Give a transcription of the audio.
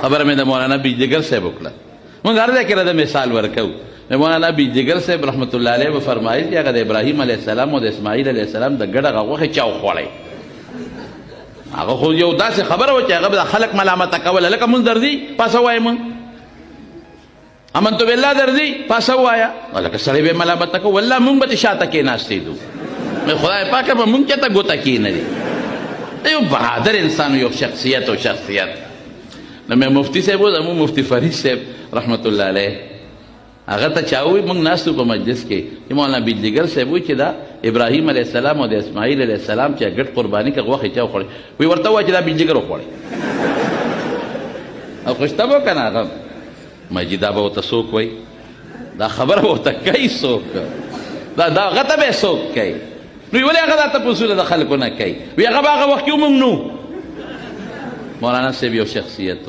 خبره مې د مولانا بیجګر صاحب وکړه. موږ هر ځای کې د مثال ورکو. مولانا بیجګر صاحب رحمت الله علیه به فرمایي چې هغه د ابراهیم علیه السلام او د اسماعیل علیه السلام د ګډه غوښې چا وخوړی. هغه خو یو داسې خبره وه چې هغه به د خلک ملامته کوله. لکه مونځ درځي پاسه وایه مونږ، امنتو بالله درځي پاسه ووایه، لکه سړی به یې ملامته کو. والله مونږ به چې شاته کېناستېدو، خدای پاکه به مونږ چېرته ګوته کېنوي. یو بهادر انسان، یو شخصیت. نو مې مفتي صاحب و زموږ مفتي فرید صاحب رحمت الله علیه هغه ته چا ووایي، موږ ناست په مجلس کې چې مولانا بیجګر صاحب وایي چې دا ابراهیم علیه السلام او د اسماعیل علیه السلام چې ګډ قرباني که غوښې چا وخوړې، وایي ورته ووایه چې دا بیجګر وخوړی. او خوشته به که نه هغه مجیدا به ورته څوک وایي، دا خبره به ورته کوي څوک، دا هغه ته به یې څوک کوي. نو ولې هغه دا تپوسونه د خلکو نه کوي؟ وایي هغه به هغه وخت کې موږ نو. مولانا صاحب یو شخصیت